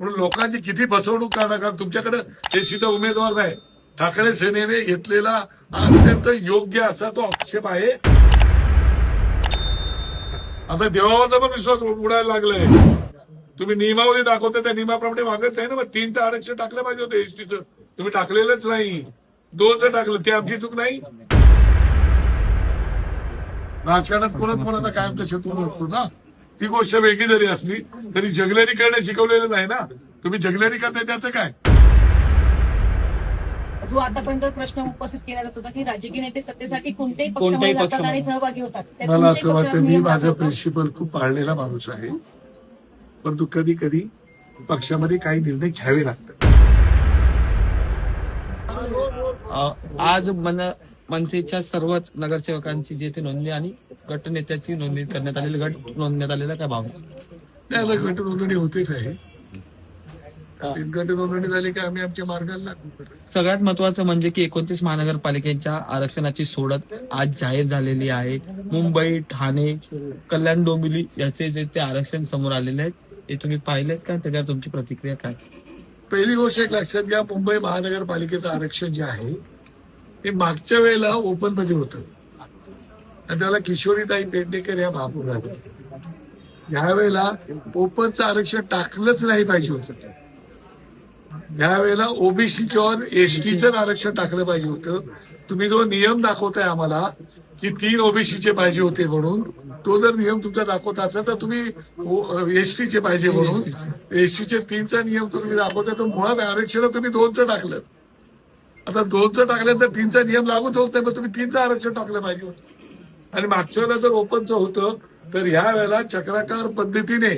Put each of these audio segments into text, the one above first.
म्हणून लोकांची किती फसवणूक करणार, कारण तुमच्याकडे एसटीचा उमेदवार नाही. ठाकरे सेनेने घेतलेला अत्यंत योग्य असा तो आक्षेप आहे. आता देवावरचा पण विश्वास उडायला लागलाय. तुम्ही नियमावली दाखवता त्या नियमाप्रमाणे वागत आहे ना. मग 3 आरक्षण टाकलं पाहिजे होतं एसटीचं, तुम्ही टाकलेलंच नाही. 2 टाकलं, ते आमची चूक नाही. राजकारणात कोणाचा कायम शत्रू नसतो ना. ती गोष्ट वेगळी जरी असली तरी जगलेरी करणं शिकवलेलं नाही ना. तुम्ही जगलेरी करताय त्याचं काय? जो आतापर्यंत प्रश्न उपस्थित केला जात होता की राजकीय नेते सत्तेसाठी कोणत्याही पक्षामध्ये जातात आणि सहभागी होतात. मला असं वाटतं, मी माझं प्रिन्सिपल खूप पाळलेला माणूस आहे, परंतु कधी कधी पक्षामध्ये काही निर्णय घ्यावे लागतात. आज मनसेच्या सर्वच नगरसेवकांची जी नोंदणी आणि गटनेत्याची नोंदणी करण्यात आलेली, गट नोंदण्यात आलेला काय भाव? त्याला गट नोंदणी होतेच आहे. गट नोंदणी झाली की आम्ही आमच्या मार्गाला लागू. सगळ्यात महत्वाचं म्हणजे की 29 महानगरपालिकेच्या आरक्षणाची सोडत आज जाहीर झालेली आहे. मुंबई, ठाणे, कल्याण, डोंबिवली याचे जे ते आरक्षण समोर आलेले आहेत, हे तुम्ही पाहिलेत का? त्याच्यावर तुमची प्रतिक्रिया काय? पहिली गोष्ट एक लक्षात घ्या, मुंबई महानगरपालिकेचं आरक्षण जे आहे ते मागच्या वेळेला ओपन मध्ये होतं. त्याला किशोरीताई पेडणेकर या महापौर झाल्या. यावेळेला ओपनचं आरक्षण टाकलंच नाही पाहिजे होतं. यावेळेला ओबीसी किंवा एसटीचं आरक्षण टाकलं पाहिजे होतं. तुम्ही जो नियम दाखवताय आम्हाला की 3 ओबीसीचे पाहिजे होते म्हणून, तो जर नियम तुमचा दाखवता असेल तर तुम्ही एसटीचे पाहिजे म्हणून एसटीचे 3चा नियम तुम्ही दाखवताय, तर मुळात आरक्षण तुम्ही 2चं टाकलं. आता 2चं टाकलं तर 3चा नियम लागूच होत नाही, मग तुम्ही 3चं आरक्षण टाकलं पाहिजे होतं. आणि मागच्या वेळेला जर ओपनचं होतं तर ह्या वेळेला चक्राकार पद्धतीने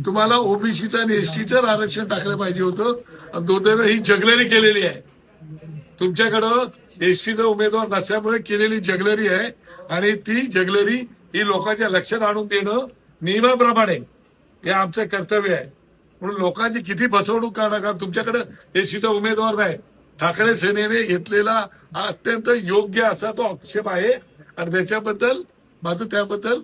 तुम्हाला ओबीसीचं आणि एसटीचं आरक्षण टाकलं पाहिजे होतं. दोन्ही ही जगलेरी केलेली आहे. तुमच्याकडं एसटीचा उमेदवार नसल्यामुळे केलेली जगलेरी आहे, आणि ती जगलेरी ही लोकांच्या लक्षात आणून देणं नियमाप्रमाणे हे आमचं कर्तव्य आहे. म्हणून लोकांची किती फसवणूक करणार, कारण तुमच्याकडे एसटीचा उमेदवार नाही. ठाकरे सेनेने घेतलेला अत्यंत योग्य असा तो आक्षेप आहे, आणि त्याच्याबद्दल माझं त्याबद्दल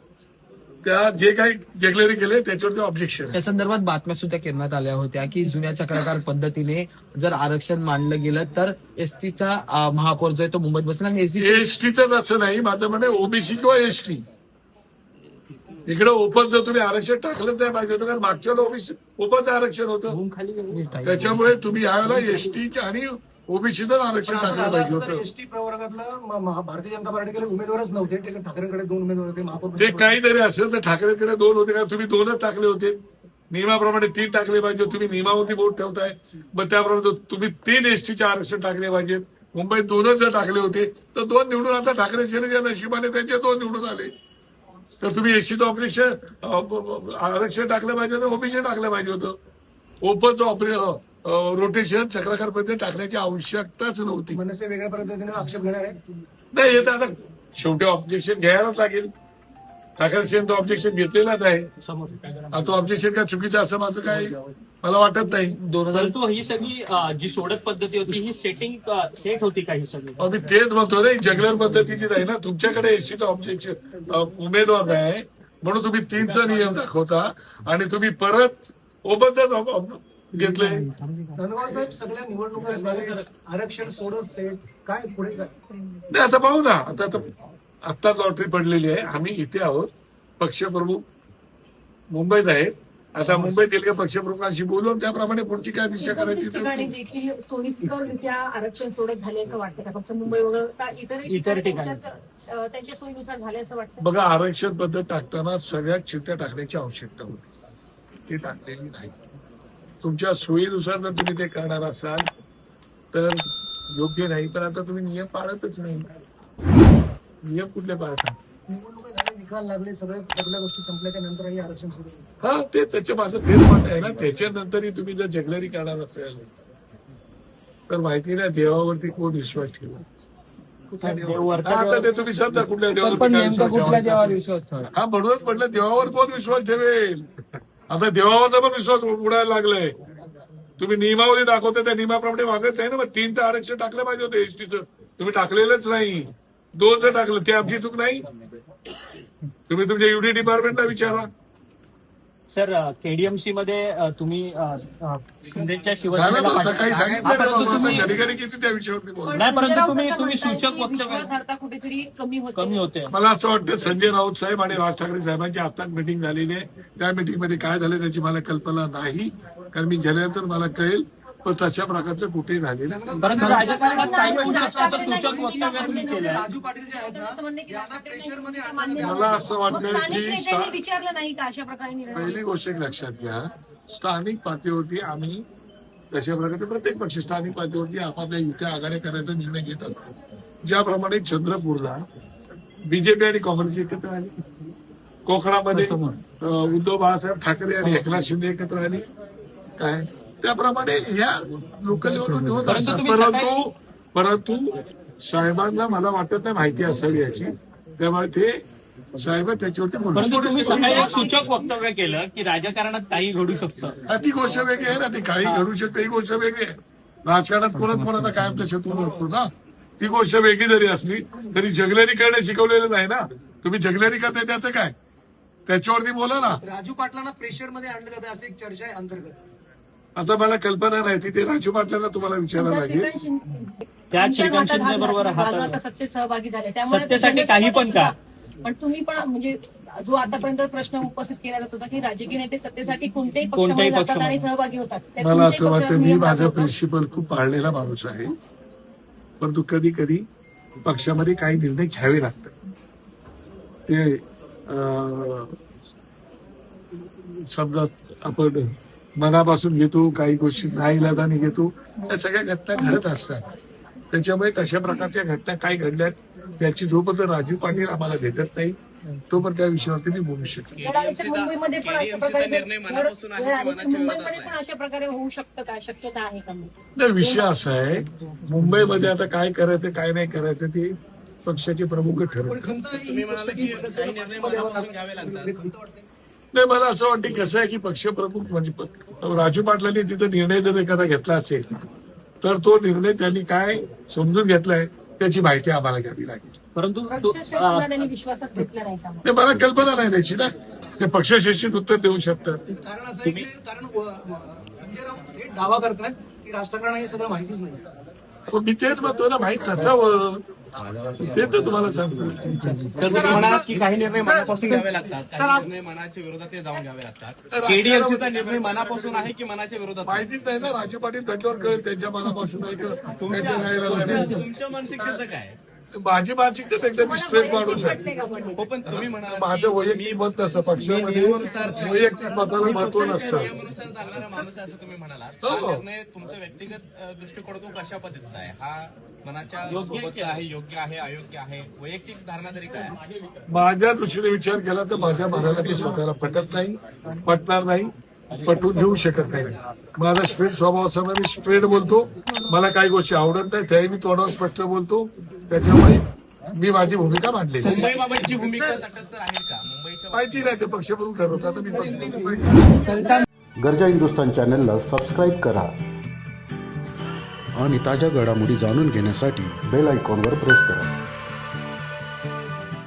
त्या जे काही जगलेरी केले त्याच्यावरती ऑब्जेक्शन. या संदर्भात बातम्या सुद्धा करण्यात आल्या होत्या की जुन्या चक्राकार पद्धतीने जर आरक्षण मांडलं गेलं तर एसटीचा महापौर जो आहे तो मुंबईत बसेल आणि एसटीचंच असं नाही, माझं म्हणणं ओबीसी किंवा एसटी. इकडे ओपन जर तुम्ही आरक्षण टाकलंच नाही पाहिजे होतं, कारण मागच्या ओबीसी ओपनचं आरक्षण होतं. त्याच्यामुळे तुम्ही यावेळेला एसटी आणि ओबीसीचं आरक्षण टाकलं पाहिजे होतं. एसटी प्रवर्गातला भारतीय जनता पार्टीकडे उमेदवारच नव्हते, ठाकरेंकडे 2 उमेदवार होते. महापौर ते काहीतरी असेल तर ठाकरेकडे 2 होते का? तुम्ही 2च टाकले होते. नियमाप्रमाणे 3 टाकले पाहिजे. तुम्ही नियमावरती बोट ठेवताय, मग त्याप्रमाणे तुम्ही 3 एसटीचे आरक्षण टाकले पाहिजेत. मुंबईत 2च जर टाकले होते तर 2 निवडून, आता ठाकरे सेनेच्या नशिबाने त्यांचे 2 निवडून आले. तर तुम्ही एसटीचं आरक्षण टाकलं पाहिजे होतं, ओबीसी टाकलं पाहिजे होतं. ओपनचं रोटेशन चक्राकार पद्धती टाकण्याची आवश्यकताच नव्हती. मनसे वेगळ्या पद्धतीने आक्षेप घेणार आहे. नाही, येतं आता शेवटी ऑब्जेक्शन घ्यायलाच लागेल. ठाकरे सेनेचं ऑब्जेक्शन घेतलेलाच आहे. तो ऑब्जेक्शन काय चुकीचं असं माझं काय मला वाटत नाही. परंतु ही सगळी जी सोडत पद्धती होती ही सेट होती का? ही सगळी मी तेच म्हणतो ना, जगलर पद्धतीचीच आहे ना. तुमच्याकडे एसटीचं ऑब्जेक्शन उमेदवार नाही म्हणून तुम्ही 3चा नियम दाखवता आणि तुम्ही परत ओपनचाच घेतले. धन्यवाद साहेब, सगळ्या निवडणुका आरक्षण सोडत सेट काय पुढे काय नाही, आता पाहू ना. आता लॉटरी पडलेली आहे. आम्ही इथे आहोत, पक्षप्रमुख मुंबईत आहेत. आता मुंबईत गेले पक्षप्रमुखांशी बोलून त्याप्रमाणे पुढची काय दिशा करायची. ठिकाणी देखील सोयीस्कररित्या आरक्षण सोडत झाले असं वाटतं का? फक्त मुंबई वगळता इतर ठिकाणी त्यांच्या सोयीनुसार झाले असं वाटतं? बघा, आरक्षण पद्धत टाकताना सगळ्यात चिठ्ठ्या टाकण्याची आवश्यकता होती, ती टाकलेली नाही. तुमच्या सोयीनुसार जर तुम्ही ते करणार असाल तर योग्य नाही. पण आता तुम्ही नियम पाळतच नाही. नियम कुठले पाळता? निवडणुका झाले, निकाल लागले, सगळ्या गोष्टी संपल्याच्या नंतरही आरक्षण सुरू आहे. हा, ते त्याच्या माझं तेच म्हणणं आहे ना. त्याच्यानंतरही तुम्ही जर जगलेरी करणार असेल तर माहिती नाही देवावरती कोण विश्वास ठेवला. आता ते तुम्ही समजा कुठल्या देवावर विश्वास ठेवा. हा, म्हणूनच म्हटलं देवावर कोण विश्वास ठेवेल. आता देवावरचा पण विश्वास उडायला लागलाय. तुम्ही नियमावली दाखवता त्या नियमाप्रमाणे वागत आहे ना. मग 3चं आरक्षण टाकलं पाहिजे होतं एसटीचं, तुम्ही टाकलेलंच नाही. 2चं टाकलं, ते आमची चूक नाही. तुम्ही तुमच्या युडी डिपार्टमेंटला विचारा. सर केडीएमसी मध्ये तुम्ही शिंदेच्या झालं शिवसेनेला ना, सकाळी सांगितलं ना परंतु बाबा, तुम्ही- घडी घडी किती त्या विषयावरती बोलतो. नाही, परंतु संजय राऊत तुम्ही असं म्हणतायत सूचक की वक्तव्य विश्वासार्हता कुठेतरी कमी कमी होते. होते. मला असं वाटतं संजय राऊत साहेब आणि राज ठाकरे साहेबांची आत्ताच मिटिंग झालेली आहे. त्या मिटिंगमध्ये काय झालं त्याची मला कल्पना नाही, कारण मी गेल्यानंतर मला कळेल, पण तशा प्रकारचं कुठेही झालेलं नाही. परंतु राजकारणात काही होऊ राज शकतं असं ठाकरेंना सूचक ही भूमिका वक्तव्य तुम्ही मान्य केलं. राजू पाटील जे आहेत असं म्हणणं की ना, राज यांना ठाकरेंना प्रेशर मध्ये ही आणलं मान्य जातं. मला असं मग वाटतं स्थानिक की नेत्यांनी विचारलं नाही का अशा प्रकारे निर्णय? पहिली गोष्ट एक लक्षात घ्या, स्थानिक पातळीवरती आम्ही तशा प्रकारे प्रत्येक पक्ष स्थानिक पातळीवरती आपापल्या युत्या आघाड्या करायचा निर्णय घेत असतो. ज्याप्रमाणे चंद्रपूरला बीजेपी आणि काँग्रेस एकत्र आली, कोकणामध्ये उद्धव बाळासाहेब ठाकरे आणि एकनाथ शिंदे एकत्र आली, काय त्याप्रमाणे ह्या लोकल निवडणूक होत परंतु असतात. तुम्ही परंतु साहेबांना मला वाटत नाही माहिती असावी याची, त्यामुळे ते साहेब त्याच्यावरती परंतु तुम्ही सकाळी बोलू. एक सूचक वक्तव्य केलं की राजकारणात काही घडू शकतं. ती गोष्ट वेगळी आहे ना, ती काही घडू शकते ही गोष्ट वेगळी आहे. राजकारणात कोणत कोणाचा कायमचा शत्रू नसतो ना, ती गोष्ट वेगळी जरी असली तरी जगलेरी करणं शिकवलेलं नाही ना. तुम्ही जगलेरी करताय त्याचं काय, त्याच्यावरती बोला ना. राजू पाटलांना प्रेशर मध्ये आणलं जातं असं एक चर्चा आहे अंतर्गत. आता मला कल्पना नाही, ती ते राजू पाटलांना तुम्हाला विचारायला लागेल. श्रीकांत शिंदे- त्या तुमच्या श्रीकांत गटात शिंदे बरोबर भाग हात- आता सत्तेत सहभागी झाले, त्यामुळे सत्तेसाठी काही पण का? पण तुम्ही पण म्हणजे जो आतापर्यंत प्रश्न उपस्थित केला जात होता की राजकीय नेते सत्तेसाठी कोणत्याही कोणत्याही पक्षामध्ये जातात पक्षामध्ये. आणि सहभागी होतात, त्यात मला तुमच्याही असं वाटतं पक्षाचा मी नियम माझा लागू होता. प्रिन्सिपल खूप पाळलेला माणूस आहे, परंतु कधी कधी पक्षामध्ये काही निर्णय घ्यावे लागतात. ते समजा आपण मनापासून घेतो, काही गोष्टी नाईलाजाने घेतो, या सगळ्या घटना घडत असतात. त्याच्यामुळे तशा प्रकारच्या घटना काय घडल्यात त्याची जोपर्यंत राजू पाटील आम्हाला भेटत नाही तोपर्यंत त्या विषयावरती मी बोलू शकतो. वेळ आली तर मुंबईमध्ये पण अशा प्रकारे वेळ आली तर मुंबईमध्ये पण अशा प्रकारे होऊ शकतं का, शक्यता आहे का? नाही, विषय असा आहे, मुंबईमध्ये आता काय करायचं काय नाही करायचं ते पक्षाचे प्रमुख पण ठरवतात. खंत ही गोष्ट की मनसेला पाठिंबा द्यावा लागतो. खंत वाटते. नाही, मला असं वाटतं कसं आहे की पक्षप्रमुख म्हणजे राजू पाटलांनी तिथं निर्णय जर एखादा घेतला असेल तर तो निर्णय त्यांनी काय समजून घेतलाय त्याची माहिती आम्हाला घ्यावी लागेल. परंतु पक्षश्रेष्ठींना त्यांनी विश्वासात घेतलं नाही का? नाही, मला कल्पना नाही त्याची ना, ते पक्षश्रेष्ठीत उत्तर देऊ शकतात. कारण असं आहे की संजय राऊत थेट दावा करतात की राज ठाकरेंना हे सगळं माहितीच नाही. पण मी तेच म्हणतो ना, माहीत नसावं ते तर तुम्हाला सांगतो. तुम्ही म्हणालात की काही निर्णय मनापासून घ्यावे लागतात, काही निर्णय मनाच्या विरोधात ते जाऊन घ्यावे लागतात. केडीएमसीचा निर्णय मनापासून आहे की मनाच्या विरोधात आहे? माहितीच नाही ना, राजू पाटील त्यांच्यावर कळेल त्यांच्या मनापासून आहे का त्यांच्या नाईलाजाने आहे. तुमच्या मानसिकतेचं काय? माझी मानसिकता एकदम स्ट्रेट माणूस आहे. हो, पण तुम्ही म्हणाल माझं वैयक्तिक मत नसतं, पक्षामध्ये वैयक्तिक मताला महत्व नसतं. नियमानुसार चालणारा माणूस आहे असं तुम्ही म्हणालात. हो. हा निर्णय तुमच्या व्यक्तिगत दृष्टिकोनातून कशा पद्धतीचा आहे? हा मनाच्या सोबत आहे, योग्य आहे, अयोग्य आहे, वैयक्तिक धारणा तरी काय आहे? माझ्या दृष्टीने विचार केला तर माझ्या मनाला ते स्वतःला पटत नाही, पटणार नाही, पटवून घेऊ शकत नाही. माझा स्ट्रेट स्वभाव असताना मी स्ट्रेट बोलतो. मला काही गोष्टी आवडत नाही त्याही मी तोंडावर स्पष्ट बोलतो. त्याच्यामुळे मी माझी भूमिका मांडली. मुंबईबाबतची भूमिका तटस्थ राहील का? मुंबईच्या माहिती नाही, ते पक्षप्रमुख ठरवतात. मी गर्जा हिंदुस्तान चॅनलला सबस्क्राईब करा आणि ताज्या घडामोडी जाणून घेण्यासाठी बेल आयकॉनवर प्रेस करा.